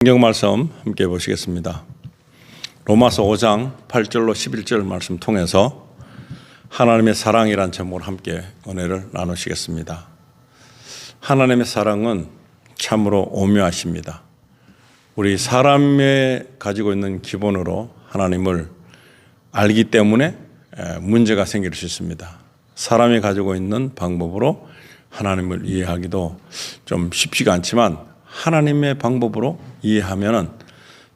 성경 말씀 함께 보시겠습니다. 로마서 5장 8절로 11절 말씀 통해서 하나님의 사랑이란 제목으로 함께 은혜를 나누시겠습니다. 하나님의 사랑은 참으로 오묘하십니다. 우리 사람이 가지고 있는 기본으로 하나님을 알기 때문에 문제가 생길 수 있습니다. 사람이 가지고 있는 방법으로 하나님을 이해하기도 좀 쉽지가 않지만 하나님의 방법으로 이해하면은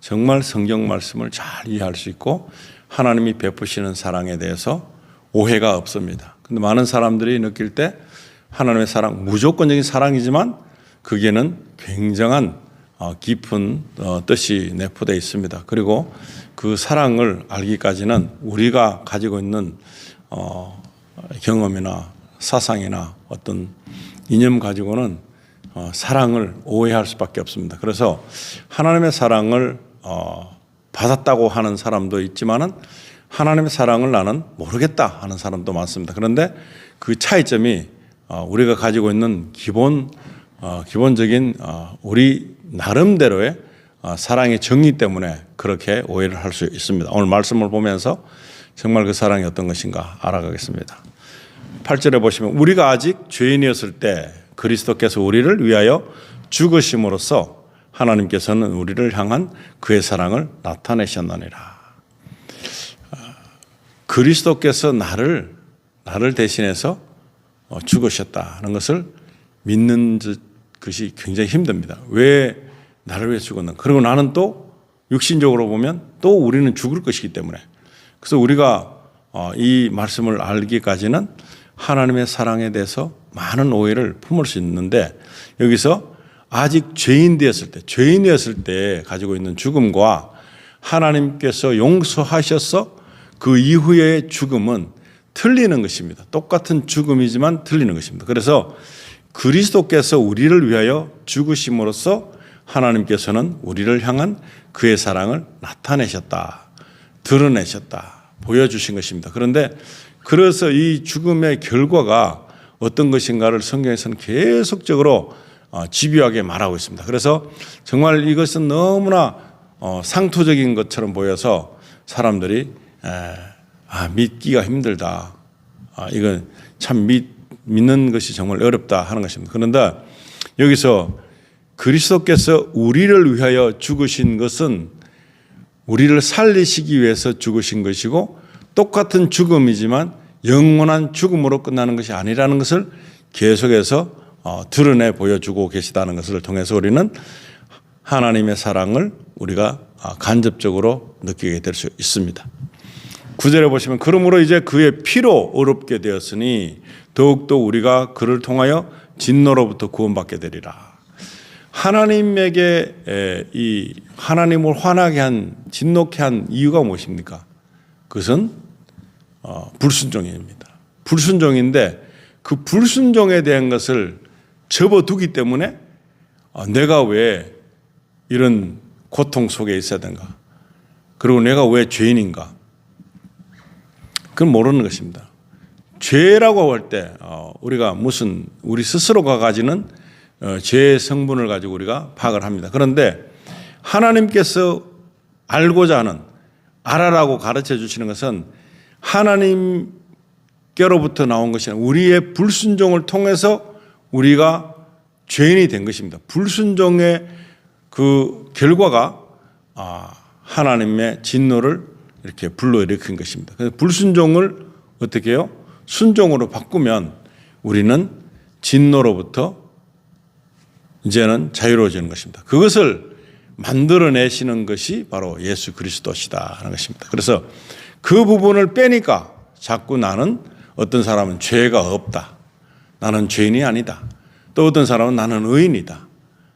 정말 성경 말씀을 잘 이해할 수 있고 하나님이 베푸시는 사랑에 대해서 오해가 없습니다. 근데 많은 사람들이 느낄 때 하나님의 사랑, 무조건적인 사랑이지만 거기에는 굉장한 깊은 뜻이 내포되어 있습니다. 그리고 그 사랑을 알기까지는 우리가 가지고 있는 경험이나 사상이나 어떤 이념 가지고는 사랑을 오해할 수밖에 없습니다. 그래서 하나님의 사랑을 받았다고 하는 사람도 있지만은 하나님의 사랑을 나는 모르겠다 하는 사람도 많습니다. 그런데 그 차이점이 우리가 가지고 있는 기본적인 우리 나름대로의 사랑의 정의 때문에 그렇게 오해를 할 수 있습니다. 오늘 말씀을 보면서 정말 그 사랑이 어떤 것인가 알아가겠습니다. 8절에 보시면 우리가 아직 죄인이었을 때 그리스도께서 우리를 위하여 죽으심으로써 하나님께서는 우리를 향한 그의 사랑을 나타내셨느니라. 그리스도께서 나를 대신해서 죽으셨다는 것을 믿는 것이 굉장히 힘듭니다. 왜 나를 위해 죽었는가? 그리고 나는 또 육신적으로 보면 또 우리는 죽을 것이기 때문에 그래서 우리가 이 말씀을 알기까지는 하나님의 사랑에 대해서 많은 오해를 품을 수 있는데 여기서 아직 죄인이었을 때 가지고 있는 죽음과 하나님께서 용서하셔서 그 이후의 죽음은 틀리는 것입니다. 똑같은 죽음이지만 틀리는 것입니다. 그래서 그리스도께서 우리를 위하여 죽으심으로써 하나님께서는 우리를 향한 그의 사랑을 나타내셨다, 드러내셨다, 보여주신 것입니다. 그런데 그래서 이 죽음의 결과가 어떤 것인가를 성경에서는 계속적으로 집요하게 말하고 있습니다. 그래서 정말 이것은 너무나 상투적인 것처럼 보여서 사람들이 믿기가 힘들다. 이건 참 믿는 것이 정말 어렵다 하는 것입니다. 그런데 여기서 그리스도께서 우리를 위하여 죽으신 것은 우리를 살리시기 위해서 죽으신 것이고 똑같은 죽음이지만 영원한 죽음으로 끝나는 것이 아니라는 것을 계속해서 드러내 보여주고 계시다는 것을 통해서 우리는 하나님의 사랑을 우리가 간접적으로 느끼게 될 수 있습니다. 9절에 보시면 그러므로 이제 그의 피로 의롭게 되었으니 더욱더 우리가 그를 통하여 진노로부터 구원받게 되리라. 하나님에게 이 하나님을 화나게 한 진노케 한 이유가 무엇입니까? 그것은 불순종입니다. 불순종인데 그 불순종에 대한 것을 접어두기 때문에 내가 왜 이런 고통 속에 있어야 되는가? 그리고 내가 왜 죄인인가? 그건 모르는 것입니다. 죄라고 할 때 우리가 우리 스스로가 가지는 죄의 성분을 가지고 우리가 파악을 합니다. 그런데 하나님께서 알고자 하는 알아라고 가르쳐 주시는 것은 하나님께로부터 나온 것이 아니라 우리의 불순종을 통해서 우리가 죄인이 된 것입니다. 불순종의 그 결과가 하나님의 진노를 이렇게 불러일으킨 것입니다. 그래서 불순종을 어떻게 해요? 순종으로 바꾸면 우리는 진노로부터 이제는 자유로워지는 것입니다. 그것을 만들어내시는 것이 바로 예수 그리스도시다 하는 것입니다. 그래서 그 부분을 빼니까 자꾸 나는 어떤 사람은 죄가 없다. 나는 죄인이 아니다. 또 어떤 사람은 나는 의인이다.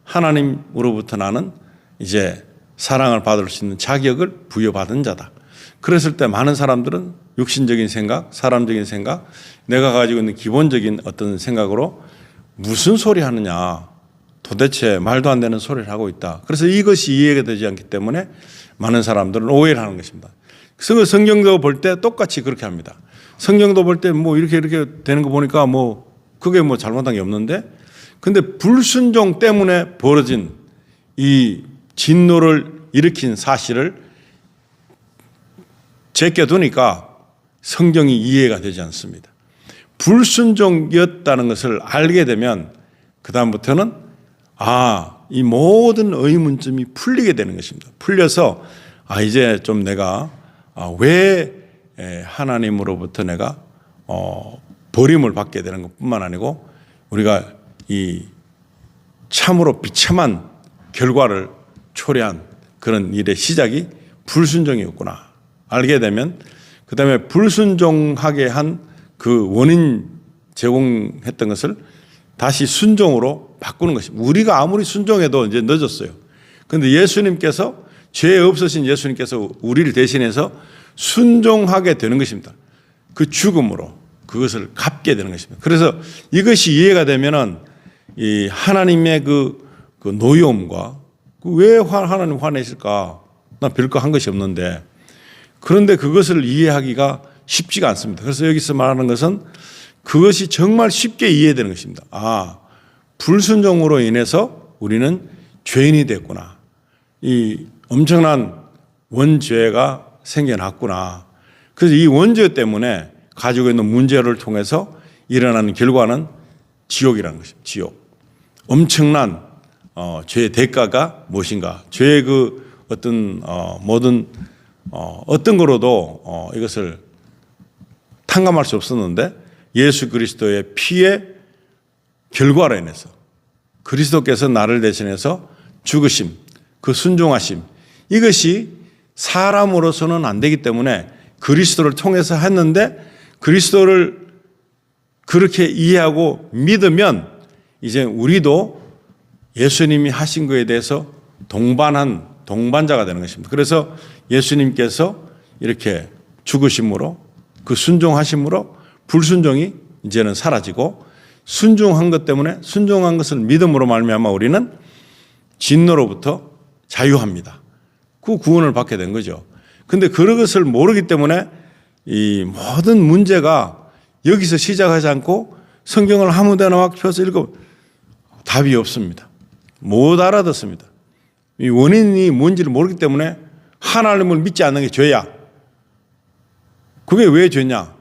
하나님으로부터 나는 이제 사랑을 받을 수 있는 자격을 부여받은 자다. 그랬을 때 많은 사람들은 육신적인 생각, 사람적인 생각, 내가 가지고 있는 기본적인 어떤 생각으로 무슨 소리 하느냐. 도대체 말도 안 되는 소리를 하고 있다. 그래서 이것이 이해가 되지 않기 때문에 많은 사람들은 오해를 하는 것입니다. 그래서 성경도 볼 때 똑같이 그렇게 합니다. 성경도 볼 때 뭐 이렇게 되는 거 보니까 그게 잘못한 게 없는데 근데 불순종 때문에 벌어진 이 진노를 일으킨 사실을 제껴두니까 성경이 이해가 되지 않습니다. 불순종이었다는 것을 알게 되면 그 다음부터는 이 모든 의문점이 풀리게 되는 것입니다. 풀려서 이제 좀 내가 왜 하나님으로부터 내가 버림을 받게 되는 것뿐만 아니고 우리가 이 참으로 비참한 결과를 초래한 그런 일의 시작이 불순종이었구나 알게 되면 그 다음에 불순종하게 한 그 원인 제공했던 것을 다시 순종으로 바꾸는 것입니다. 우리가 아무리 순종해도 이제 늦었어요. 그런데 예수님께서 죄 없으신 예수님께서 우리를 대신해서 순종하게 되는 것입니다. 그 죽음으로 그것을 갚게 되는 것입니다. 그래서 이것이 이해가 되면은 이 하나님의 그 노여움과 왜 하나님 화내실까? 나 별거 한 것이 없는데 그런데 그것을 이해하기가 쉽지가 않습니다. 그래서 여기서 말하는 것은 그것이 정말 쉽게 이해되는 것입니다. 불순종으로 인해서 우리는 죄인이 됐구나. 이 엄청난 원죄가 생겨났구나. 그래서 이 원죄 때문에 가지고 있는 문제를 통해서 일어나는 결과는 지옥이라는 것입니다. 지옥. 엄청난 죄의 대가가 무엇인가? 죄의 그 어떤 모든 어떤 거로도 이것을 탕감할 수 없었는데 예수 그리스도의 피의 결과로 인해서 그리스도께서 나를 대신해서 죽으심, 그 순종하심 이것이 사람으로서는 안 되기 때문에 그리스도를 통해서 했는데 그리스도를 그렇게 이해하고 믿으면 이제 우리도 예수님이 하신 것에 대해서 동반자가 되는 것입니다. 그래서 예수님께서 이렇게 죽으심으로 그 순종하심으로 불순종이 이제는 사라지고 순종한 것 때문에 순종한 것을 믿음으로 말미암아 우리는 진노로부터 자유합니다. 그 구원을 받게 된 거죠. 그런데 그런 것을 모르기 때문에 이 모든 문제가 여기서 시작하지 않고 성경을 아무 데나 막 펴서 읽어 답이 없습니다. 못 알아듣습니다. 이 원인이 뭔지를 모르기 때문에 하나님을 믿지 않는 게 죄야. 그게 왜 죄냐?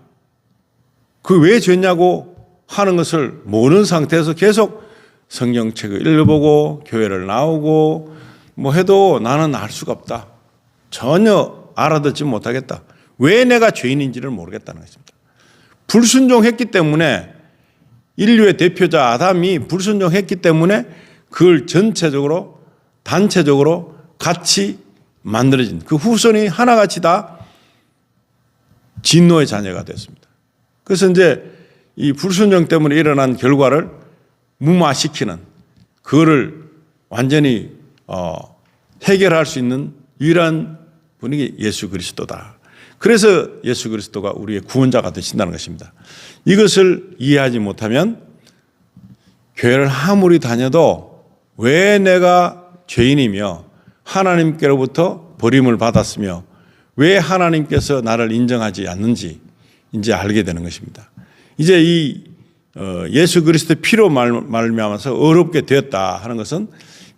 그 왜 죄냐고 하는 것을 모르는 상태에서 계속 성경책을 읽어보고 교회를 나오고 뭐 해도 나는 알 수가 없다. 전혀 알아듣지 못하겠다. 왜 내가 죄인인지를 모르겠다는 것입니다. 불순종했기 때문에 인류의 대표자 아담이 불순종했기 때문에 그걸 전체적으로 단체적으로 같이 만들어진 그 후손이 하나같이 다 진노의 자녀가 됐습니다. 그래서 이제 이 불순종 때문에 일어난 결과를 무마시키는 그거를 완전히 해결할 수 있는 유일한 분이 예수 그리스도다. 그래서 예수 그리스도가 우리의 구원자가 되신다는 것입니다. 이것을 이해하지 못하면 교회를 아무리 다녀도 왜 내가 죄인이며 하나님께로부터 버림을 받았으며 왜 하나님께서 나를 인정하지 않는지 이제 알게 되는 것입니다. 이제 이 예수 그리스도의 피로 말미암아서 어렵게 되었다 하는 것은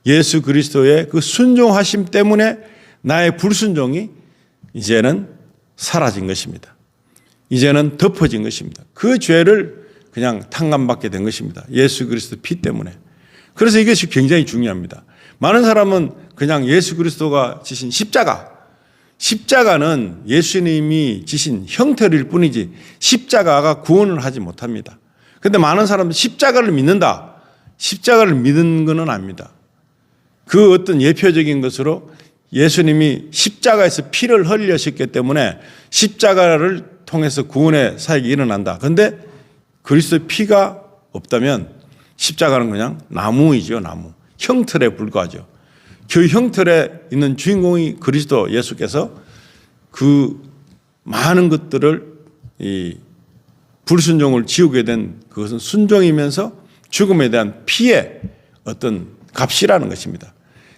예수 그리스도의 그 순종하심 때문에 나의 불순종이 이제는 사라진 것입니다. 이제는 덮어진 것입니다. 그 죄를 그냥 탕감받게 된 것입니다. 예수 그리스도 피 때문에. 그래서 이것이 굉장히 중요합니다. 많은 사람은 그냥 예수 그리스도가 지신 십자가는 예수님이 지신 형태일 뿐이지 십자가가 구원을 하지 못합니다. 그런데 많은 사람은 십자가를 믿는다. 십자가를 믿는 것은 아닙니다. 그 어떤 예표적인 것으로 예수님이 십자가에서 피를 흘리셨기 때문에 십자가를 통해서 구원의 사역이 일어난다. 그런데 그리스도의 피가 없다면 십자가는 그냥 나무이죠. 나무. 형틀에 불과하죠. 그 형틀에 있는 주인공이 그리스도 예수께서 그 많은 것들을 이 불순종을 지우게 된 그것은 순종이면서 죽음에 대한 피의 어떤 값이라는 것입니다.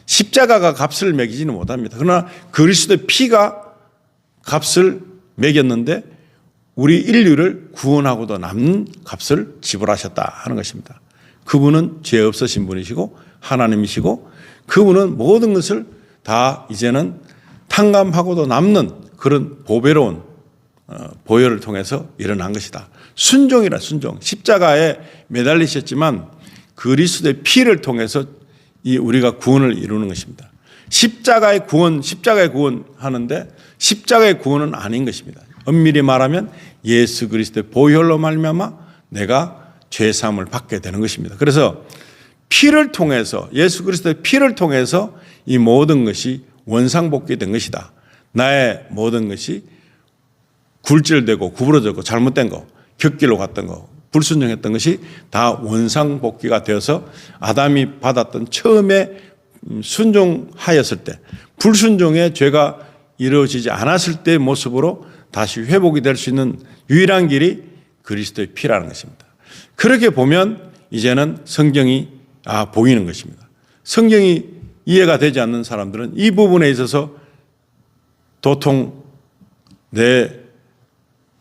십자가가 값을 매기지는 못합니다. 그러나 그리스도의 피가 값을 매겼는데 우리 인류를 구원하고도 남는 값을 지불하셨다 하는 것입니다. 그분은 죄 없으신 분이시고 하나님이시고 그분은 모든 것을 다 이제는 탕감하고도 남는 그런 보배로운 보혈을 통해서 일어난 것이다. 순종이라 순종. 십자가에 매달리셨지만 그리스도의 피를 통해서 우리가 구원을 이루는 것입니다. 십자가의 구원 하는데 십자가의 구원은 아닌 것입니다. 엄밀히 말하면 예수 그리스도의 보혈로 말미암아 내가 죄 사함을 받게 되는 것입니다. 그래서 피를 통해서 예수 그리스도의 피를 통해서 이 모든 것이 원상복귀된 것이다. 나의 모든 것이 굴절되고 구부러졌고 잘못된 거, 격길로 갔던 거, 불순종했던 것이 다 원상복귀가 되어서 아담이 받았던 처음에 순종하였을 때 불순종의 죄가 이루어지지 않았을 때의 모습으로 다시 회복이 될 수 있는 유일한 길이 그리스도의 피라는 것입니다. 그렇게 보면 이제는 성경이 보이는 것입니다. 성경이 이해가 되지 않는 사람들은 이 부분에 있어서 도통 내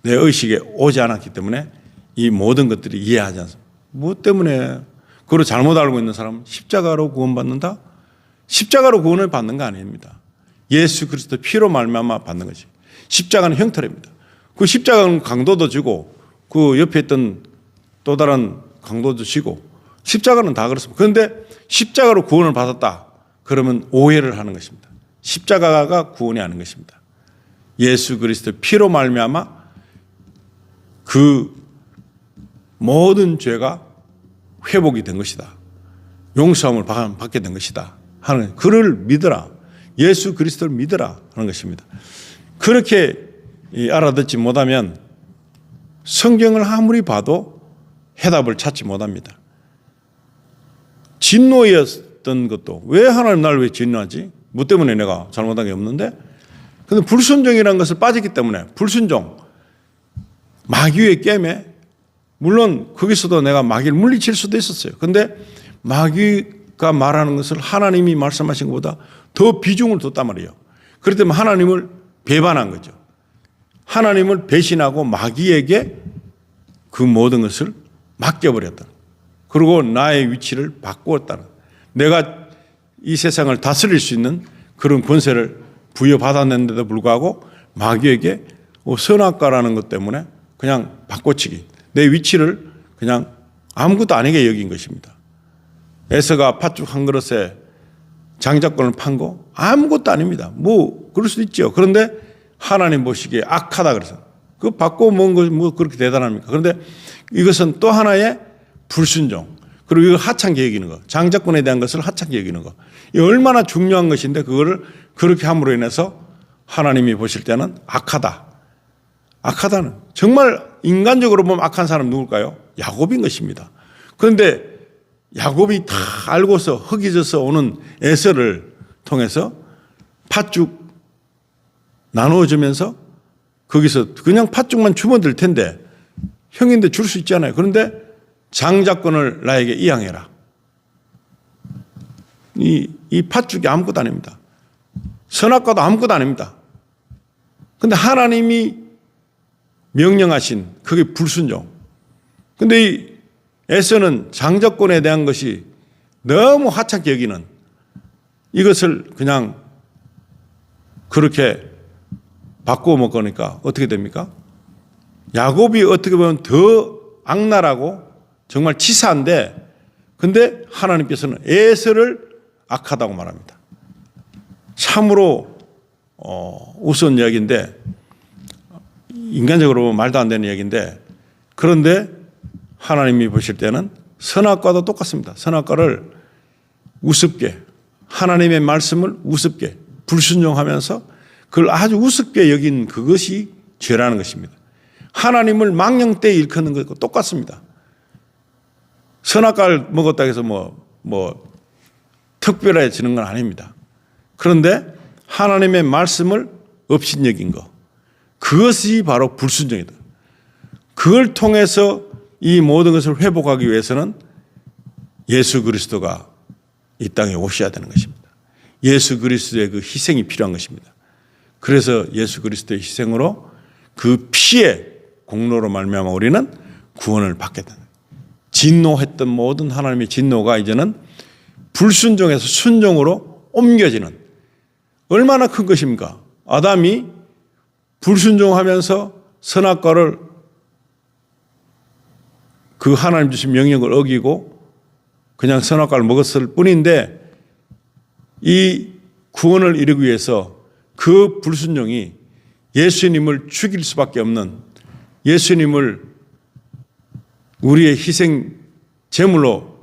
의식에 오지 않았기 때문에 이 모든 것들이 이해하지 않습니다. 무엇 때문에? 그걸 잘못 알고 있는 사람은 십자가로 구원받는다? 십자가로 구원을 받는 거 아닙니다. 예수 그리스도 피로 말미암아 받는 것이. 십자가는 형태랍니다. 그 십자가는 강도도 지고 그 옆에 있던 또 다른 강도도 지고 십자가는 다 그렇습니다. 그런데 십자가로 구원을 받았다. 그러면 오해를 하는 것입니다. 십자가가 구원이 아닌 것입니다. 예수 그리스도 피로 말미암아 그 모든 죄가 회복이 된 것이다. 용서함을 받게 된 것이다. 하는 그를 믿어라. 예수 그리스도를 믿어라 하는 것입니다. 그렇게 알아듣지 못하면 성경을 아무리 봐도 해답을 찾지 못합니다. 진노였던 것도 왜 하나님 나를 왜 진노하지? 뭐 때문에 내가 잘못한 게 없는데? 근데 불순종이라는 것을 빠졌기 때문에 불순종, 마귀의 깸에 물론 거기서도 내가 마귀를 물리칠 수도 있었어요. 근데 마귀가 말하는 것을 하나님이 말씀하신 것보다 더 비중을 뒀단 말이에요. 그렇기 때문에 하나님을 배반한 거죠. 하나님을 배신하고 마귀에게 그 모든 것을 맡겨버렸다. 그리고 나의 위치를 바꾸었다. 내가 이 세상을 다스릴 수 있는 그런 권세를 부여받았는데도 불구하고 마귀에게 선악과라는 것 때문에 그냥 바꿔치기. 내 위치를 그냥 아무것도 아니게 여긴 것입니다. 에서가 팥죽 한 그릇에 장자권을 판 거 아무것도 아닙니다. 뭐 그럴 수도 있죠. 그런데 하나님 보시기에 악하다 그래서 그 받고 먹은 거 뭐 그렇게 대단합니까? 그런데 이것은 또 하나의 불순종. 그리고 이걸 하찮게 여기는 거. 장자권에 대한 것을 하찮게 여기는 거. 이 얼마나 중요한 것인데 그거를 그렇게 함으로 인해서 하나님이 보실 때는 악하다. 악하다는 정말 인간적으로 보면 악한 사람 누굴까요? 야곱인 것입니다. 그런데 야곱이 다 알고서 허기져서 오는 에서를 통해서 팥죽 나누어주면서 거기서 그냥 팥죽만 주면 될 텐데 형인데 줄 수 있잖아요. 그런데 장자권을 나에게 이양해라. 이 팥죽이 아무것도 아닙니다. 선악과도 아무것도 아닙니다. 그런데 하나님이 명령하신 그게 불순종. 그런데 이 에서는 장자권에 대한 것이 너무 하찮게 여기는 이것을 그냥 그렇게 바꾸어 먹으니까 어떻게 됩니까? 야곱이 어떻게 보면 더 악랄하고 정말 치사한데 근데 하나님께서는 에서를 악하다고 말합니다. 참으로 우스운 이야기인데 인간적으로 보면 말도 안 되는 이야기인데 그런데 하나님이 보실 때는 선악과도 똑같습니다. 선악과를 우습게 하나님의 말씀을 우습게 불순종하면서 그걸 아주 우습게 여긴 그것이 죄라는 것입니다. 하나님을 망령되이 일컫는 것과 똑같습니다. 선악과를 먹었다 해서 뭐 특별해지는 건 아닙니다. 그런데 하나님의 말씀을 업신여긴 것 그것이 바로 불순종이다. 그걸 통해서 이 모든 것을 회복하기 위해서는 예수 그리스도가 이 땅에 오셔야 되는 것입니다. 예수 그리스도의 그 희생이 필요한 것입니다. 그래서 예수 그리스도의 희생으로 그 피의 공로로 말미암아 우리는 구원을 받게 된다. 진노했던 모든 하나님의 진노가 이제는 불순종에서 순종으로 옮겨지는, 얼마나 큰 것입니까? 아담이 불순종하면서 선악과를, 그 하나님 주신 명령을 어기고 그냥 선악과를 먹었을 뿐인데, 이 구원을 이루기 위해서 그 불순종이 예수님을 죽일 수밖에 없는, 예수님을 우리의 희생 제물로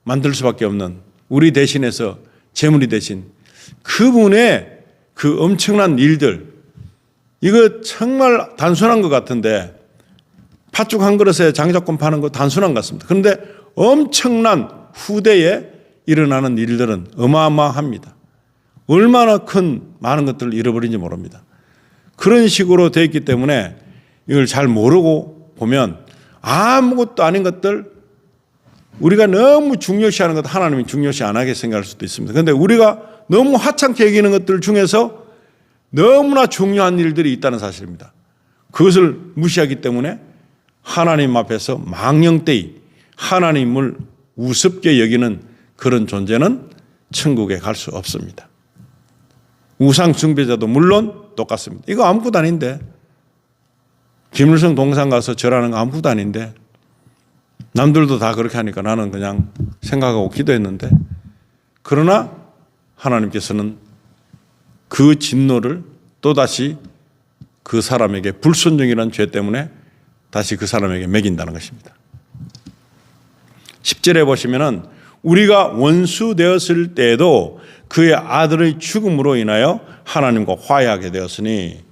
만들 수밖에 없는, 우리 대신해서 제물이 되신 그분의 그 엄청난 일들, 이거 정말 단순한 것 같은데, 팥죽 한 그릇에 장작권 파는 거 단순한 것 같습니다. 그런데 엄청난 후대에 일어나는 일들은 어마어마합니다. 얼마나 많은 것들을 잃어버린지 모릅니다. 그런 식으로 되어 있기 때문에 이걸 잘 모르고 보면 아무것도 아닌 것들, 우리가 너무 중요시하는 것 하나님이 중요시 안 하게 생각할 수도 있습니다. 그런데 우리가 너무 하찮게 여기는 것들 중에서 너무나 중요한 일들이 있다는 사실입니다. 그것을 무시하기 때문에 하나님 앞에서 망령되이 하나님을 우습게 여기는 그런 존재는 천국에 갈 수 없습니다. 우상 숭배자도 물론 똑같습니다. 이거 아무것도 아닌데, 김일성 동상 가서 절하는 거 아무것도 아닌데, 남들도 다 그렇게 하니까 나는 그냥 생각하고 기도했는데, 그러나 하나님께서는 그 진노를 또다시 그 사람에게, 불순종이라는 죄 때문에 다시 그 사람에게 매긴다는 것입니다. 10절에 보시면은 우리가 원수 되었을 때에도 그의 아들의 죽음으로 인하여 하나님과 화해하게 되었으니,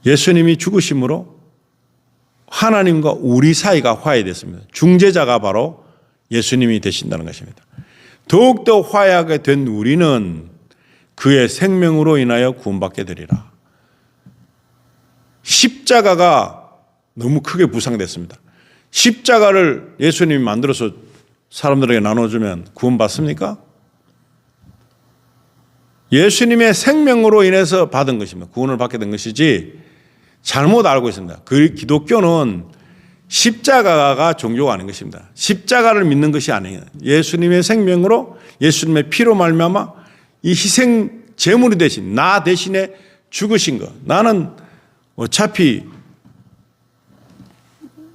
예수님이 죽으심으로 하나님과 우리 사이가 화해됐습니다. 중재자가 바로 예수님이 되신다는 것입니다. 더욱더 화해하게 된 우리는 그의 생명으로 인하여 구원받게 되리라. 십자가가 너무 크게 부상됐습니다. 십자가를 예수님이 만들어서 사람들에게 나눠주면 구원받습니까? 예수님의 생명으로 인해서 받은 것입니다. 구원을 받게 된 것이지, 잘못 알고 있습니다. 그 기독교는 십자가가 종교가 아닌 것입니다. 십자가를 믿는 것이 아니에요. 예수님의 생명으로, 예수님의 피로 말미암아 이 희생 제물이 되신 나 대신에 죽으신 것, 나는 어차피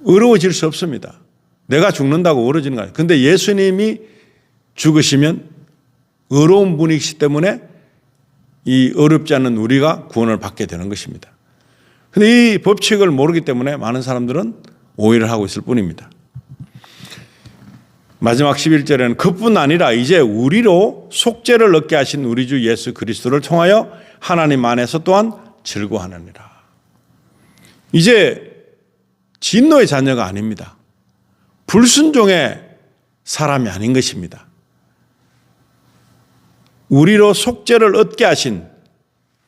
어려워질 수 없습니다. 내가 죽는다고 어려워지는 거 아니에요. 그런데 예수님이 죽으시면 어려운 분이시기 때문에 이 어렵지 않은 우리가 구원을 받게 되는 것입니다. 그런데 이 법칙을 모르기 때문에 많은 사람들은 오해를 하고 있을 뿐입니다. 마지막 11절에는 그뿐 아니라 이제 우리로 속죄를 얻게 하신 우리 주 예수 그리스도를 통하여 하나님 안에서 또한 즐거워하느니라. 이제 진노의 자녀가 아닙니다. 불순종의 사람이 아닌 것입니다. 우리로 속죄를 얻게 하신,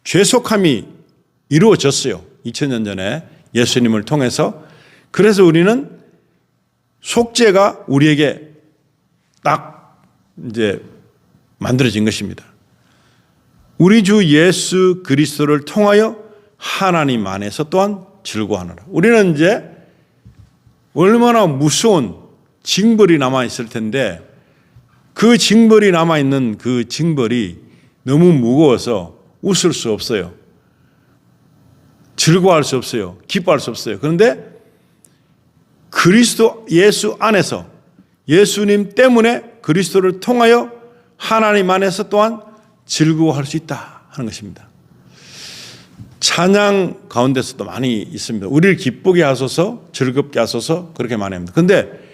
죄속함이 이루어졌어요. 2000년 전에 예수님을 통해서. 그래서 우리는 속죄가 우리에게 딱 이제 만들어진 것입니다. 우리 주 예수 그리스도를 통하여 하나님 안에서 또한 즐거워하느라. 우리는 이제 얼마나 무서운 징벌이 남아있을 텐데, 그 징벌이 남아있는 그 징벌이 너무 무거워서 웃을 수 없어요. 즐거워할 수 없어요. 기뻐할 수 없어요. 그런데 그리스도 예수 안에서, 예수님 때문에 그리스도를 통하여 하나님 안에서 또한 즐거워할 수 있다 하는 것입니다. 찬양 가운데서도 많이 있습니다. 우리를 기쁘게 하소서, 즐겁게 하소서, 그렇게 많이 합니다. 그런데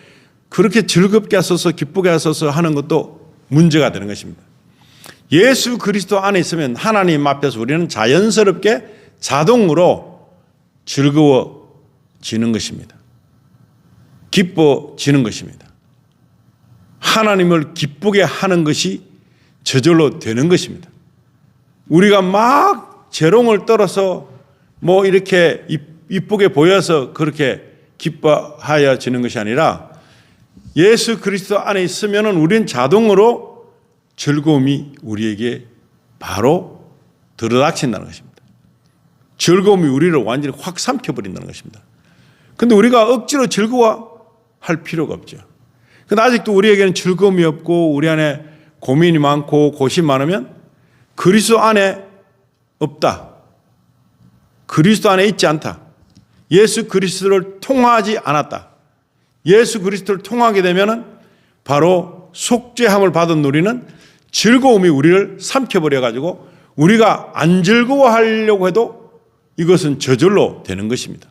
그렇게 즐겁게 하소서, 기쁘게 하소서 하는 것도 문제가 되는 것입니다. 예수 그리스도 안에 있으면 하나님 앞에서 우리는 자연스럽게 자동으로 즐거워지는 것입니다. 기뻐지는 것입니다. 하나님을 기쁘게 하는 것이 저절로 되는 것입니다. 우리가 막 재롱을 떨어서 뭐 이렇게 이쁘게 보여서 그렇게 기뻐하여지는 것이 아니라, 예수 그리스도 안에 있으면 우리는 자동으로 즐거움이 우리에게 바로 들어닥친다는 것입니다. 즐거움이 우리를 완전히 확 삼켜버린다는 것입니다. 그런데 우리가 억지로 즐거워할 필요가 없죠. 근데 아직도 우리에게는 즐거움이 없고 우리 안에 고민이 많고 고심이 많으면 그리스도 안에 없다. 그리스도 안에 있지 않다. 예수 그리스도를 통하지 않았다. 예수 그리스도를 통하게 되면은 바로 속죄함을 받은 우리는 즐거움이 우리를 삼켜버려 가지고 우리가 안 즐거워하려고 해도 이것은 저절로 되는 것입니다.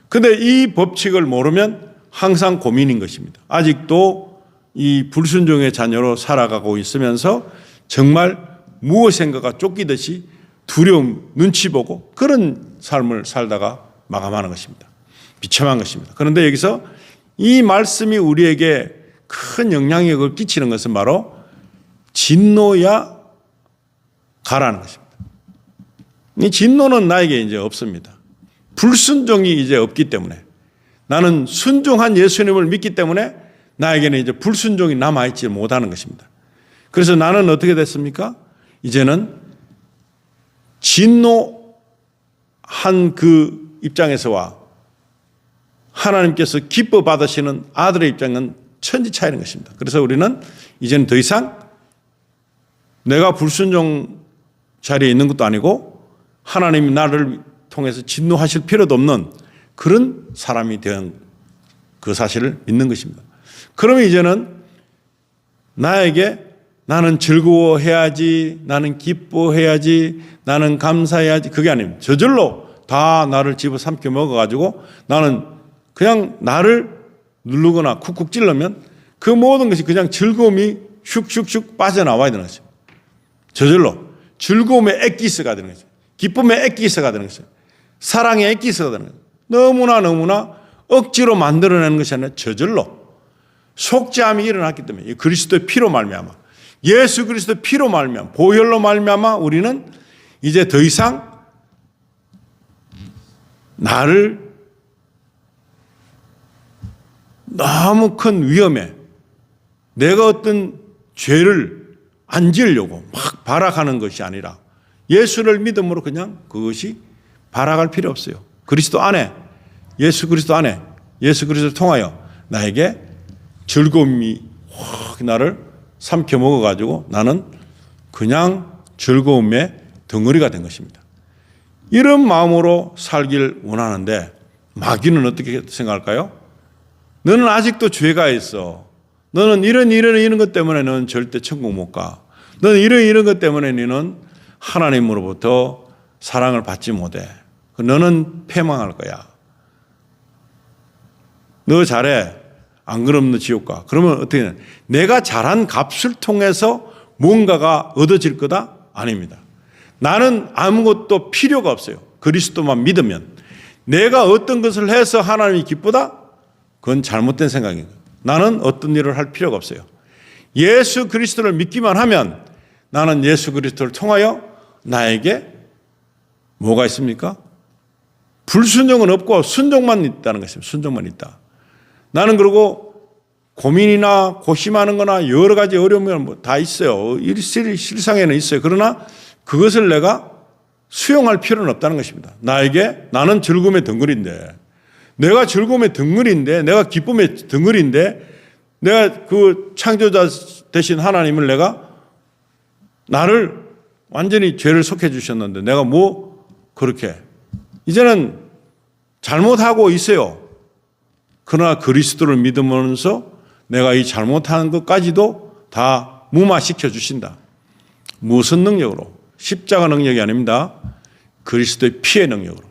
그런데 이 법칙을 모르면 항상 고민인 것입니다. 아직도 이 불순종의 자녀로 살아가고 있으면서 정말 무엇인가가 쫓기듯이 두려움, 눈치 보고 그런 삶을 살다가 마감하는 것입니다. 비참한 것입니다. 그런데 여기서 이 말씀이 우리에게 큰 영향력을 끼치는 것은 바로 진노야 가라는 것입니다. 이 진노는 나에게 이제 없습니다. 불순종이 이제 없기 때문에 나는 순종한 예수님을 믿기 때문에 나에게는 이제 불순종이 남아있지 못하는 것입니다. 그래서 나는 어떻게 됐습니까? 이제는 진노한 그 입장에서와 하나님께서 기뻐 받으시는 아들의 입장은 천지 차이인 것입니다. 그래서 우리는 이제는 더 이상 내가 불순종 자리에 있는 것도 아니고 하나님이 나를 통해서 진노하실 필요도 없는 그런 사람이 된 그 사실을 믿는 것입니다. 그러면 이제는 나에게 나는 즐거워해야지, 나는 기뻐해야지, 나는 감사해야지 그게 아닙니다. 저절로 다 나를 집어삼켜 먹어가지고 나는 그냥 나를 누르거나 쿡쿡 찔러면 그 모든 것이 그냥 즐거움이 슉슉슉 빠져나와야 되는 것입니다. 저절로 즐거움의 엑기스가 되는 거죠. 기쁨의 엑기스가 되는 거죠. 사랑의 엑기스가 되는 거죠. 너무나 억지로 만들어내는 것이 아니라 저절로 속죄함이 일어났기 때문에 그리스도의 피로 말미암아 예수 그리스도의 피로 말미암아 보혈로 말미암아 우리는 이제 더 이상 나를 너무 큰 위험에 내가 어떤 죄를 안 지으려고 막 발악하는 것이 아니라 예수를 믿음으로 그냥 그것이 발악할 필요 없어요. 그리스도 안에 예수 그리스도 안에 예수 그리스도를 통하여 나에게 즐거움이 확 나를 삼켜 먹어가지고 나는 그냥 즐거움의 덩어리가 된 것입니다. 이런 마음으로 살길 원하는데 마귀는 어떻게 생각할까요? 너는 아직도 죄가 있어. 너는 이런 것 때문에 너는 절대 천국 못 가. 너는 이런 것 때문에 너는 하나님으로부터 사랑을 받지 못해. 너는 패망할 거야. 너 잘해. 안 그러면 너 지옥 가. 그러면 어떻게 되냐? 내가 잘한 값을 통해서 뭔가가 얻어질 거다? 아닙니다. 나는 아무것도 필요가 없어요. 그리스도만 믿으면. 내가 어떤 것을 해서 하나님이 기쁘다? 그건 잘못된 생각입니다. 나는 어떤 일을 할 필요가 없어요. 예수 그리스도를 믿기만 하면 나는 예수 그리스도를 통하여 나에게 뭐가 있습니까? 불순종은 없고 순종만 있다는 것입니다. 순종만 있다. 나는 그러고 고민이나 고심하는 거나 여러 가지 어려움이 뭐 다 있어요. 실상에는 있어요. 그러나 그것을 내가 수용할 필요는 없다는 것입니다. 나는 즐거움의 덩어리인데 내가 즐거움의 덩어리인데 내가 기쁨의 덩어리인데 내가 그 창조자 되신 하나님을 나를 완전히 죄를 속해 주셨는데 내가 뭐 그렇게 이제는 잘못하고 있어요. 그러나 그리스도를 믿으면서 내가 이 잘못하는 것까지도 다 무마시켜 주신다. 무슨 능력으로? 십자가 능력이 아닙니다. 그리스도의 피의 능력으로.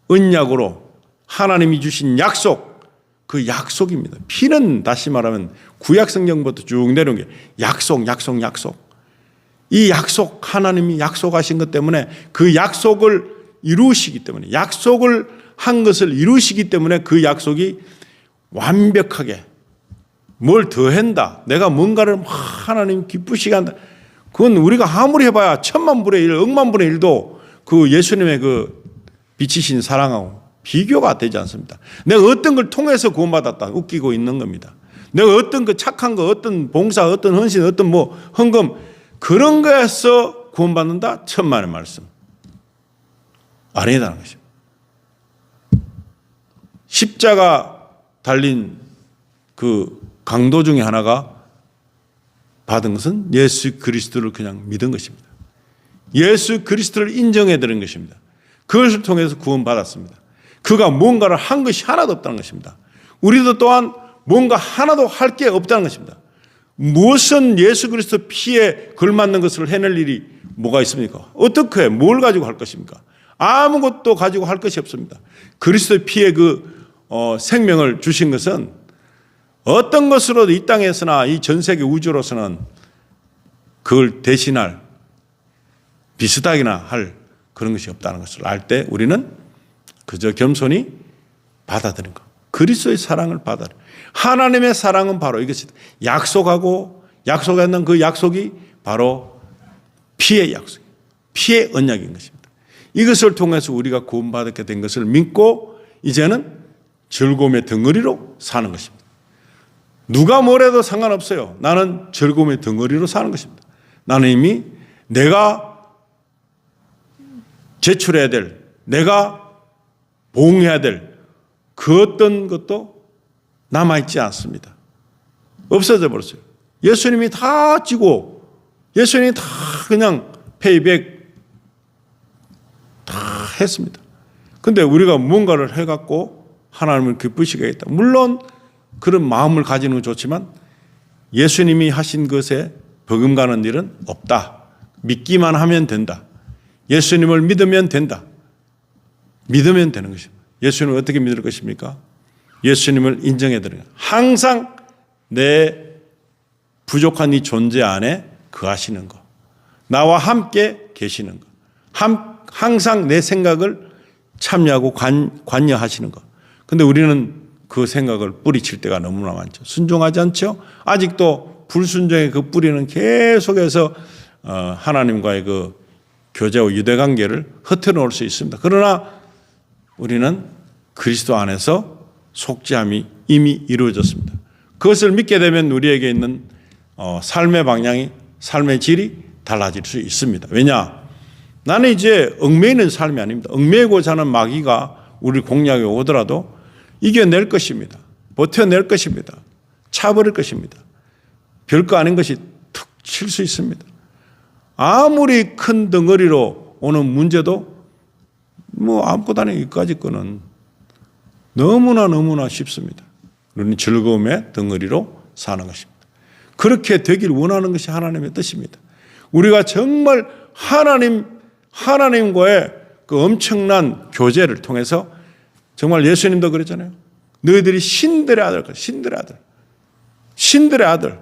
언약으로 하나님이 주신 약속, 그 약속입니다. 피는 다시 말하면 구약성경부터 쭉 내려온 게 약속. 이 약속, 하나님이 약속하신 것 때문에 그 약속을 이루시기 때문에 약속을 한 것을 이루시기 때문에 그 약속이 완벽하게 뭘 더한다. 내가 뭔가를 막 하나님 기쁘시게 한다. 그건 우리가 아무리 해봐야 1000만분의 1, 억만분의 1도 그 예수님의 그 비치신 사랑하고 비교가 되지 않습니다. 내가 어떤 걸 통해서 구원받았다. 웃기고 있는 겁니다. 내가 어떤 그 착한 거, 어떤 봉사, 어떤 헌신, 어떤 뭐 헌금 그런 거에서 구원받는다? 천만의 말씀. 아니다는 것입니다. 십자가 달린 그 강도 중에 하나가 받은 것은 예수 그리스도를 그냥 믿은 것입니다. 예수 그리스도를 인정해 드린 것입니다. 그것을 통해서 구원받았습니다. 그가 뭔가를 한 것이 하나도 없다는 것입니다. 우리도 또한 뭔가 하나도 할 게 없다는 것입니다. 무엇은 예수 그리스도 피에 걸맞는 것을 해낼 일이 뭐가 있습니까? 어떻게 뭘 가지고 할 것입니까? 아무것도 가지고 할 것이 없습니다. 그리스도의 피에 생명을 주신 것은 어떤 것으로도 이 땅에서나 이 전 세계 우주로서는 그걸 대신할 비슷하게나 할 그런 것이 없다는 것을 알 때 우리는 그저 겸손히 받아들인 것. 그리스도의 사랑을 받아들인 것. 하나님의 사랑은 바로 이것이다. 약속했는 그 약속이 바로 피의 약속, 피의 언약인 것입니다. 이것을 통해서 우리가 구원받게 된 것을 믿고 이제는 즐거움의 덩어리로 사는 것입니다. 누가 뭐래도 상관없어요. 나는 즐거움의 덩어리로 사는 것입니다. 나는 이미 내가 제출해야 될, 내가 보응해야 될 그 어떤 것도 남아있지 않습니다. 없어져 버렸어요. 예수님이 다 지고 예수님이 다 그냥 페이백 다 했습니다. 근데 우리가 뭔가를 해갖고 하나님을 기쁘시게 하겠다. 물론 그런 마음을 가지는 건 좋지만 예수님이 하신 것에 버금가는 일은 없다. 믿기만 하면 된다. 예수님을 믿으면 된다. 믿으면 되는 것입니다. 예수님을 어떻게 믿을 것입니까? 예수님을 인정해 드리는 것. 항상 내 부족한 이 존재 안에 거하시는 것. 나와 함께 계시는 것. 항상 내 생각을 참여하고 관여하시는 것. 근데 우리는 그 생각을 뿌리칠 때가 너무나 많죠. 순종하지 않죠? 아직도 불순종의 그 뿌리는 계속해서 하나님과의 그 교제와 유대관계를 흐트러 놓을 수 있습니다. 그러나 우리는 그리스도 안에서 속죄함이 이미 이루어졌습니다. 그것을 믿게 되면 우리에게 있는 삶의 방향이, 삶의 질이 달라질 수 있습니다. 왜냐? 나는 이제 얽매이는 삶이 아닙니다. 얽매이고자 하는 마귀가 우리 공략에 오더라도 이겨낼 것입니다. 버텨낼 것입니다. 차버릴 것입니다. 별거 아닌 것이 툭 칠 수 있습니다. 아무리 큰 덩어리로 오는 문제도 아무것도 아닌 이까지 거는 너무나 쉽습니다. 우리는 즐거움의 덩어리로 사는 것입니다. 그렇게 되길 원하는 것이 하나님의 뜻입니다. 우리가 정말 하나님과의 그 엄청난 교제를 통해서 정말 예수님도 그랬잖아요. 너희들이 신들의 아들, 신들의 아들.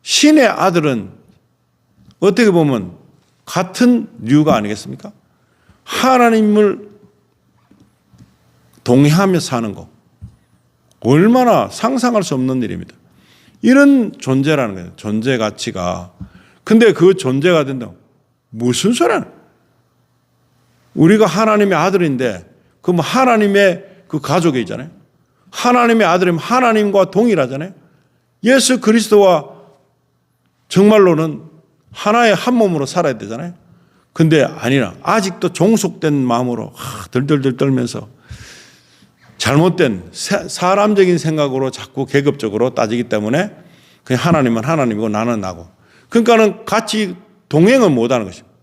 신의 아들은 어떻게 보면 같은 류가 아니겠습니까? 하나님을 동의하며 사는 것. 얼마나 상상할 수 없는 일입니다. 이런 존재라는 거예요. 존재 가치가. 근데 그 존재가 된다고. 무슨 소리야? 우리가 하나님의 아들인데, 그럼 하나님의 그 가족이잖아요. 하나님의 아들이면 하나님과 동일하잖아요. 예수 그리스도와 정말로는 하나의 한 몸으로 살아야 되잖아요. 근데 아니라 아직도 종속된 마음으로 덜덜덜 떨면서 잘못된 사람적인 생각으로 자꾸 계급적으로 따지기 때문에 그냥 하나님은 하나님이고 나는 나고. 그러니까는 같이 동행은 못하는 것입니다.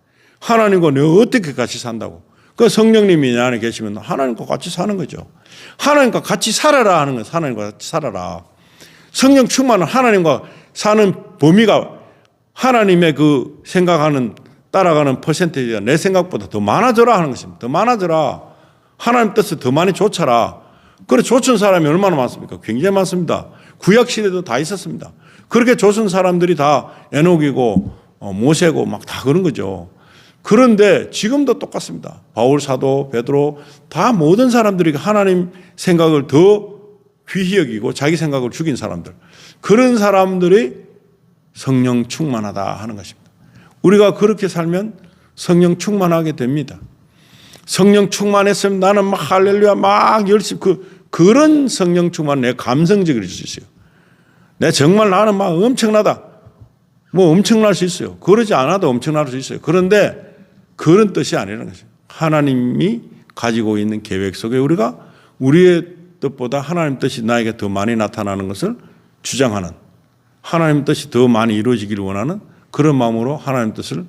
하나님과 내가 어떻게 같이 산다고. 그 성령님이 내 안에 계시면 하나님과 같이 사는 거죠. 하나님과 같이 살아라 하는 거예요. 하나님과 같이 살아라. 성령 충만은 하나님과 사는 범위가 하나님의 그 생각하는 따라가는 퍼센테이지가 내 생각보다 더 많아져라 하는 것입니다. 더 많아져라. 하나님 뜻을 더 많이 좇아라. 그래 좇은 사람이 얼마나 많습니까? 굉장히 많습니다. 구약시대도 다 있었습니다. 그렇게 좇은 사람들이 다 에녹이고 모세고 막 다 그런 거죠. 그런데 지금도 똑같습니다. 바울 사도 베드로 다 모든 사람들이 하나님 생각을 더 귀히 여기고 자기 생각을 죽인 사람들. 그런 사람들이 성령 충만하다 하는 것입니다. 우리가 그렇게 살면 성령 충만하게 됩니다. 성령 충만했으면 나는 막 할렐루야 막 열심히 그런 성령 충만 내 감성적일 수 있어요. 내 정말 나는 막 엄청나다. 엄청날 수 있어요. 그러지 않아도 엄청날 수 있어요. 그런데 그런 뜻이 아니라는 것이죠. 하나님이 가지고 있는 계획 속에 우리가 우리의 뜻보다 하나님 뜻이 나에게 더 많이 나타나는 것을 주장하는, 하나님 뜻이 더 많이 이루어지기를 원하는 그런 마음으로 하나님 뜻을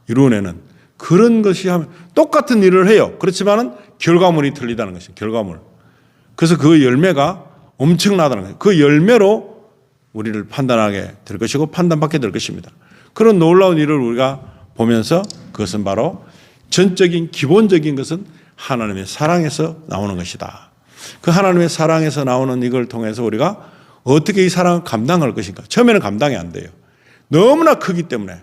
이루어내는 그런 것이 하면 똑같은 일을 해요. 그렇지만은 결과물이 틀리다는 것이에요. 결과물. 그래서 그 열매가 엄청나다는 거예요. 그 열매로 우리를 판단하게 될 것이고 판단받게 될 것입니다. 그런 놀라운 일을 우리가 보면서 그것은 바로 전적인 기본적인 것은 하나님의 사랑에서 나오는 것이다. 그 하나님의 사랑에서 나오는 이걸 통해서 우리가 어떻게 이 사랑을 감당할 것인가. 처음에는 감당이 안 돼요. 너무나 크기 때문에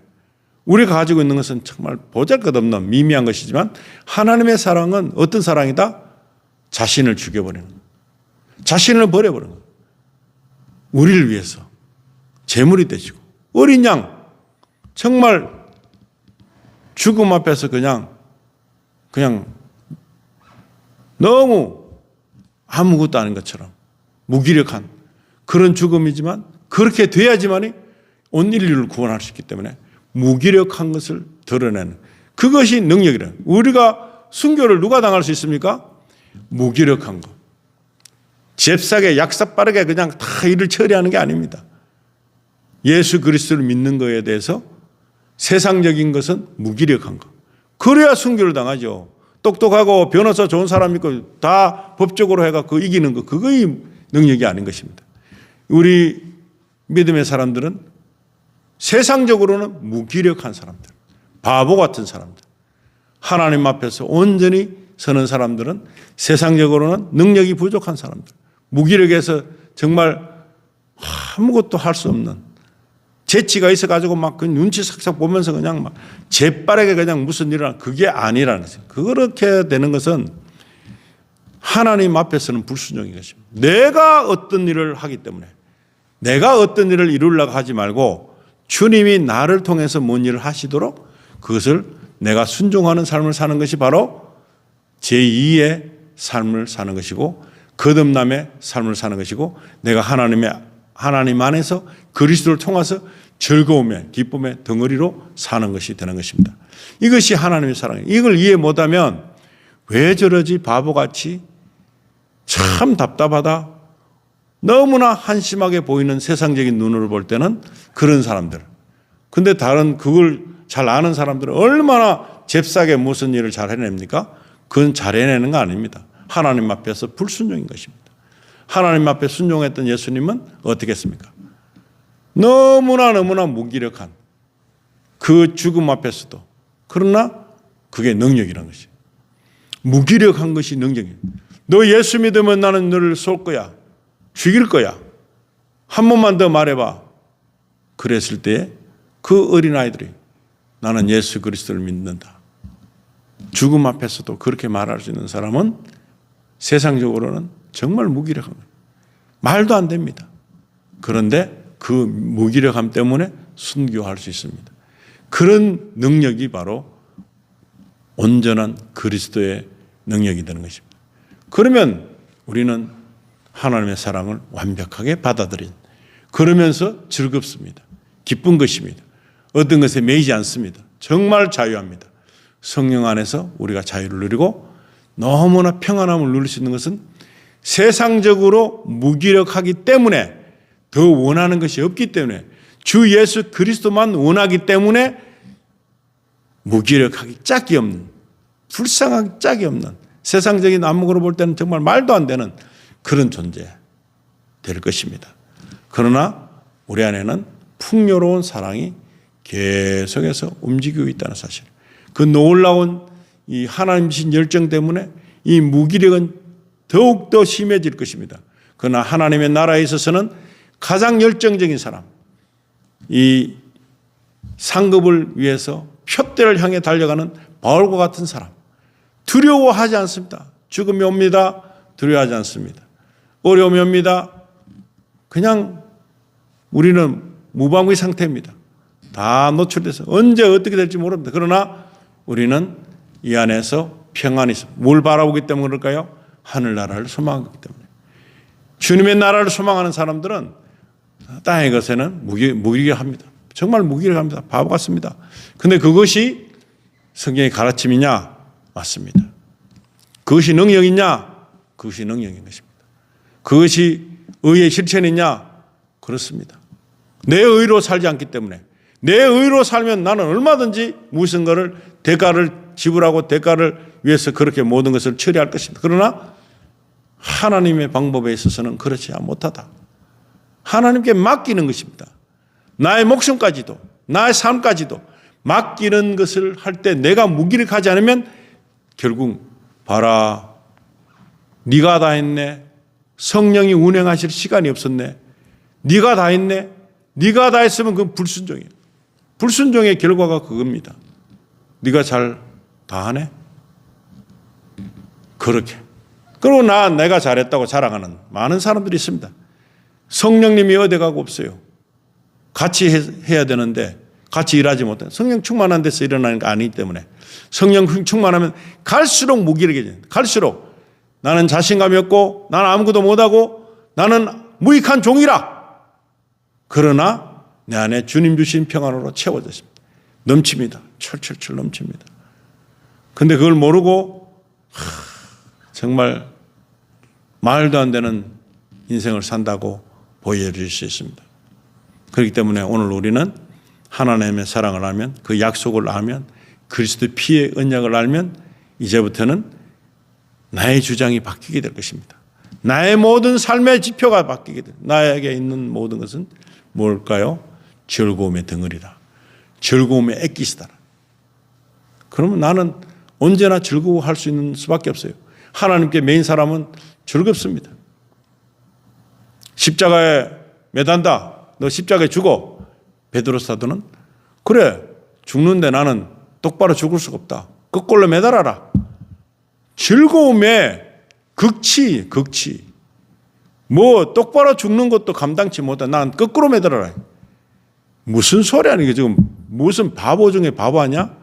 우리가 가지고 있는 것은 정말 보잘것없는 미미한 것이지만 하나님의 사랑은 어떤 사랑이다? 자신을 죽여버리는 것. 자신을 버려버리는 것. 우리를 위해서 제물이 되시고 어린 양 정말 죽음 앞에서 그냥 너무 아무것도 아닌 것처럼 무기력한 그런 죽음이지만 그렇게 돼야지만이 온 인류를 구원할 수 있기 때문에 무기력한 것을 드러내는 그것이 능력이라. 우리가 순교를 누가 당할 수 있습니까? 무기력한 것. 잽싸게 약삭빠르게 그냥 다 일을 처리하는 게 아닙니다. 예수 그리스도를 믿는 것에 대해서 세상적인 것은 무기력한 것. 그래야 순교를 당하죠. 똑똑하고 변호사 좋은 사람 있고 다 법적으로 해갖고 이기는 것. 그거의 능력이 아닌 것입니다. 우리 믿음의 사람들은 세상적으로는 무기력한 사람들, 바보 같은 사람들, 하나님 앞에서 온전히 서는 사람들은 세상적으로는 능력이 부족한 사람들, 무기력해서 정말 아무것도 할 수 없는 재치가 있어가지고 막 그 눈치 삭삭 보면서 그냥 막 재빠르게 그냥 무슨 일을 하는 그게 아니라는 거죠. 그렇게 되는 것은 하나님 앞에서는 불순종인 것입니다. 내가 어떤 일을 하기 때문에 내가 어떤 일을 이루려고 하지 말고 주님이 나를 통해서 뭔 일을 하시도록 그것을 내가 순종하는 삶을 사는 것이 바로 제2의 삶을 사는 것이고 거듭남의 삶을 사는 것이고 내가 하나님 안에서 그리스도를 통해서 즐거움의 기쁨의 덩어리로 사는 것이 되는 것입니다. 이것이 하나님의 사랑이에요. 이걸 이해 못하면 왜 저러지 바보같이 참 답답하다. 너무나 한심하게 보이는 세상적인 눈으로 볼 때는 그런 사람들. 근데 다른 그걸 잘 아는 사람들은 얼마나 잽싸게 무슨 일을 잘 해냅니까? 그건 잘 해내는 거 아닙니다. 하나님 앞에서 불순종인 것입니다. 하나님 앞에 순종했던 예수님은 어떻게 했습니까? 너무나 무기력한 그 죽음 앞에서도 그러나 그게 능력이라는 것이에요. 무기력한 것이 능력이에요. 너 예수 믿으면 나는 너를 쏠 거야. 죽일 거야. 한 번만 더 말해봐. 그랬을 때 그 어린아이들이 나는 예수 그리스도를 믿는다. 죽음 앞에서도 그렇게 말할 수 있는 사람은 세상적으로는 정말 무기력한 거예요. 말도 안 됩니다. 그런데 그 무기력함 때문에 순교할 수 있습니다. 그런 능력이 바로 온전한 그리스도의 능력이 되는 것입니다. 그러면 우리는 하나님의 사랑을 완벽하게 받아들인 그러면서 즐겁습니다. 기쁜 것입니다. 어떤 것에 매이지 않습니다. 정말 자유합니다. 성령 안에서 우리가 자유를 누리고 너무나 평안함을 누릴 수 있는 것은 세상적으로 무기력하기 때문에 더 원하는 것이 없기 때문에 주 예수 그리스도만 원하기 때문에 무기력하기 짝이 없는 불쌍하기 짝이 없는 세상적인 안목으로 볼 때는 정말 말도 안 되는 그런 존재 될 것입니다. 그러나 우리 안에는 풍요로운 사랑이 계속해서 움직이고 있다는 사실. 그 놀라운 이 하나님이신 열정 때문에 이 무기력은 더욱더 심해질 것입니다. 그러나 하나님의 나라에 있어서는 가장 열정적인 사람, 이 상급을 위해서 표대를 향해 달려가는 바울과 같은 사람, 두려워하지 않습니다. 죽음이 옵니다. 두려워하지 않습니다. 어려움이 옵니다. 그냥 우리는 무방비 상태입니다. 다 노출돼서 언제 어떻게 될지 모릅니다. 그러나 우리는 이 안에서 평안이 있습니다. 뭘 바라보기 때문에 그럴까요? 하늘나라를 소망하기 때문에. 주님의 나라를 소망하는 사람들은 땅의 것에는 무기력합니다. 정말 무기력합니다. 바보 같습니다. 그런데 그것이 성경의 가르침이냐? 맞습니다. 그것이 능력이냐? 그것이 능력인 것입니다. 그것이 의의 실천이냐? 그렇습니다. 내 의로 살지 않기 때문에 내 의로 살면 나는 얼마든지 무슨 것을 대가를 지불하고 대가를 위해서 그렇게 모든 것을 처리할 것입니다. 그러나 하나님의 방법에 있어서는 그렇지 못하다. 하나님께 맡기는 것입니다. 나의 목숨까지도 나의 삶까지도 맡기는 것을 할 때 내가 무기력하지 않으면 결국 봐라 네가 다 했네. 성령이 운행하실 시간이 없었네. 네가 다 했네. 네가 다 했으면 그건 불순종이에요. 불순종의 결과가 그겁니다. 네가 잘 다 하네. 그렇게. 그리고 내가 잘했다고 자랑하는 많은 사람들이 있습니다. 성령님이 어디 가고 없어요. 같이 해야 되는데 같이 일하지 못해. 성령 충만한 데서 일어나는 거 아니기 때문에 성령 충만하면 갈수록 무기력해져요. 갈수록 나는 자신감이 없고 나는 아무것도 못하고 나는 무익한 종이라. 그러나 내 안에 주님 주신 평안으로 채워졌습니다. 넘칩니다. 철철철 넘칩니다. 근데 그걸 모르고 정말 말도 안 되는 인생을 산다고 보여줄 수 있습니다. 그렇기 때문에 오늘 우리는 하나님의 사랑을 알면 그 약속을 알면 그리스도의 피의 언약을 알면 이제부터는 나의 주장이 바뀌게 될 것입니다. 나의 모든 삶의 지표가 바뀌게 될 나에게 있는 모든 것은 뭘까요? 즐거움의 덩어리다. 즐거움의 액기스다. 그러면 나는 언제나 즐거워할 수 있는 수밖에 없어요. 하나님께 매인 사람은 즐겁습니다. 십자가에 매단다. 너 십자가에 죽어. 베드로 사도는 그래 죽는데 나는 똑바로 죽을 수가 없다. 거꾸로 매달아라. 즐거움의 극치. 뭐 똑바로 죽는 것도 감당치 못해. 난 거꾸로 매달아라. 무슨 소리 하는 게 지금 무슨 바보 중에 바보 아니야?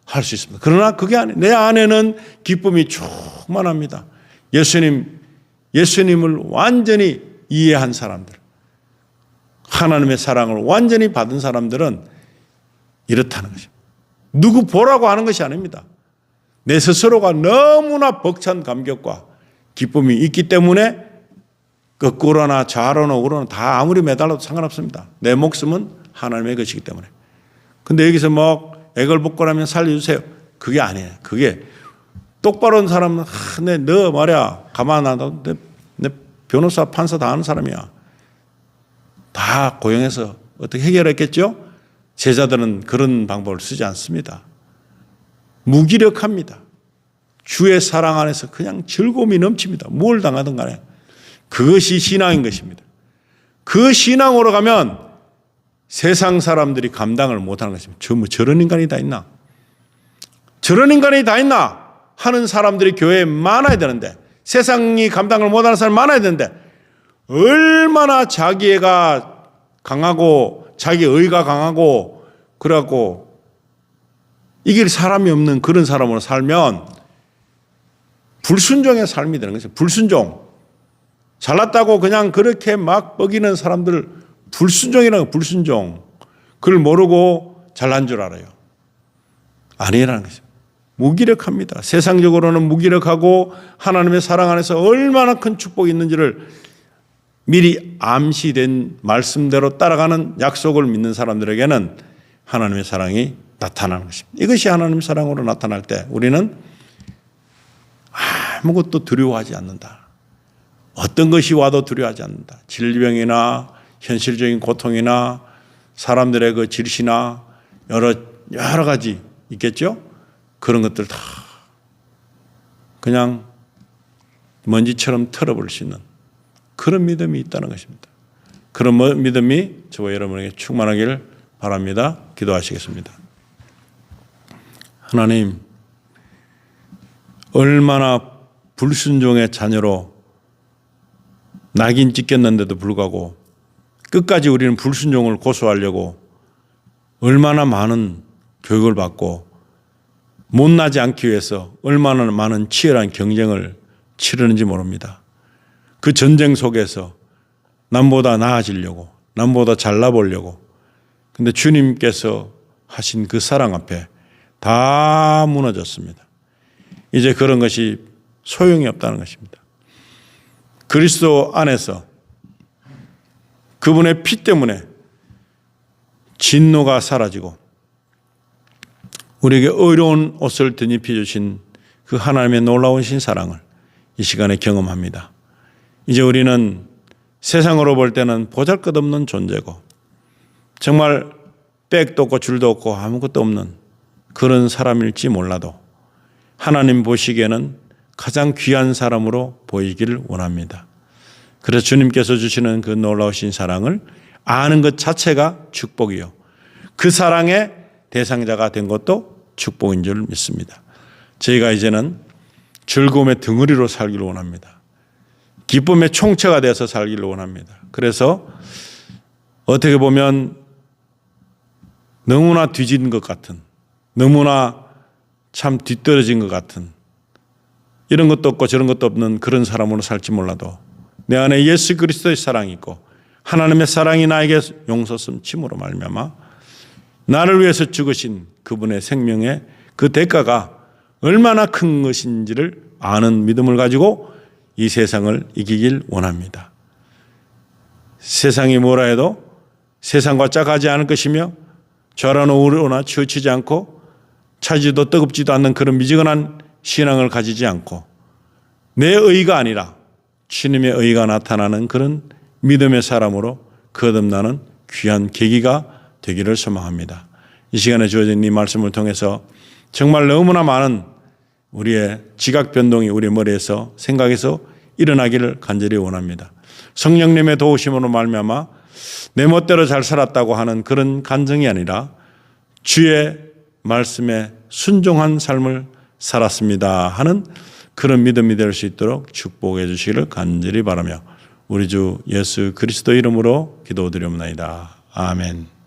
할 수 있습니다. 그러나 그게 아니에요. 내 안에는 기쁨이 충만합니다. 예수님을 완전히 이해한 사람들, 하나님의 사랑을 완전히 받은 사람들은 이렇다는 것입니다. 누구 보라고 하는 것이 아닙니다. 내 스스로가 너무나 벅찬 감격과 기쁨이 있기 때문에 거꾸로나 좌로나 우로나 다 아무리 매달려도 상관없습니다. 내 목숨은 하나님의 것이기 때문에. 근데 여기서 막 애걸복걸하면 살려주세요. 그게 아니에요. 그게 똑바로 한 사람은 너 말이야 가만 안 놔둬. 내 변호사 판사 다 아는 사람이야. 다 고용해서 어떻게 해결했겠죠? 제자들은 그런 방법을 쓰지 않습니다. 무기력합니다. 주의 사랑 안에서 그냥 즐거움이 넘칩니다. 뭘 당하든 간에. 그것이 신앙인 것입니다. 그 신앙으로 가면 세상 사람들이 감당을 못하는 것입니다. 저런 인간이 다 있나? 저런 인간이 다 있나? 하는 사람들이 교회에 많아야 되는데 세상이 감당을 못하는 사람이 많아야 되는데 얼마나 자기애가 강하고 자기 의가 강하고 그래갖고 이길 사람이 없는 그런 사람으로 살면 불순종의 삶이 되는 것이죠. 불순종. 잘났다고 그냥 그렇게 막 뻐기는 사람들 불순종이라는 불순종. 그걸 모르고 잘난 줄 알아요. 아니라는 것입니다. 무기력합니다. 세상적으로는 무기력하고 하나님의 사랑 안에서 얼마나 큰 축복이 있는지를 미리 암시된 말씀대로 따라가는 약속을 믿는 사람들에게는 하나님의 사랑이 나타나는 것입니다. 이것이 하나님의 사랑으로 나타날 때 우리는 아무것도 두려워하지 않는다. 어떤 것이 와도 두려워하지 않는다. 질병이나 현실적인 고통이나 사람들의 그 질시나 여러 가지 있겠죠? 그런 것들 다 그냥 먼지처럼 털어버릴 수 있는 그런 믿음이 있다는 것입니다. 그런 믿음이 저와 여러분에게 충만하기를 바랍니다. 기도하시겠습니다. 하나님, 얼마나 불순종의 자녀로 낙인 찍혔는데도 불구하고 끝까지 우리는 불순종을 고수하려고 얼마나 많은 교육을 받고 못나지 않기 위해서 얼마나 많은 치열한 경쟁을 치르는지 모릅니다. 그 전쟁 속에서 남보다 나아지려고, 남보다 잘나 보려고. 근데 주님께서 하신 그 사랑 앞에 다 무너졌습니다. 이제 그런 것이 소용이 없다는 것입니다. 그리스도 안에서 그분의 피 때문에 진노가 사라지고 우리에게 의로운 옷을 덧입혀 주신 그 하나님의 놀라우신 사랑을 이 시간에 경험합니다. 이제 우리는 세상으로 볼 때는 보잘것없는 존재고 정말 백도 없고 줄도 없고 아무것도 없는 그런 사람일지 몰라도 하나님 보시기에는 가장 귀한 사람으로 보이기를 원합니다. 그래서 주님께서 주시는 그 놀라우신 사랑을 아는 것 자체가 축복이요. 그 사랑의 대상자가 된 것도 축복인 줄 믿습니다. 저희가 이제는 즐거움의 덩어리로 살기를 원합니다. 기쁨의 총체가 되어서 살기를 원합니다. 그래서 어떻게 보면 너무나 뒤진 것 같은, 너무나 참 뒤떨어진 것 같은, 이런 것도 없고 저런 것도 없는 그런 사람으로 살지 몰라도 내 안에 예수 그리스도의 사랑이 있고 하나님의 사랑이 나에게 용서씀 침으로 말미암아 나를 위해서 죽으신 그분의 생명의 그 대가가 얼마나 큰 것인지를 아는 믿음을 가지고 이 세상을 이기길 원합니다. 세상이 뭐라 해도 세상과 짝하지 않을 것이며 좌로나 우로나 치우치지 않고 차지도 뜨겁지도 않는 그런 미지근한 신앙을 가지지 않고 내 의가 아니라 주님의 의가 나타나는 그런 믿음의 사람으로 거듭나는 귀한 계기가 되기를 소망합니다. 이 시간에 주어진 이 말씀을 통해서 정말 너무나 많은 우리의 지각 변동이 우리 머리에서 생각에서 일어나기를 간절히 원합니다. 성령님의 도우심으로 말미암아 내 멋대로 잘 살았다고 하는 그런 간증이 아니라 주의 말씀에 순종한 삶을 살았습니다 하는 그런 믿음이 될 수 있도록 축복해 주시기를 간절히 바라며 우리 주 예수 그리스도 이름으로 기도드리옵나이다. 아멘.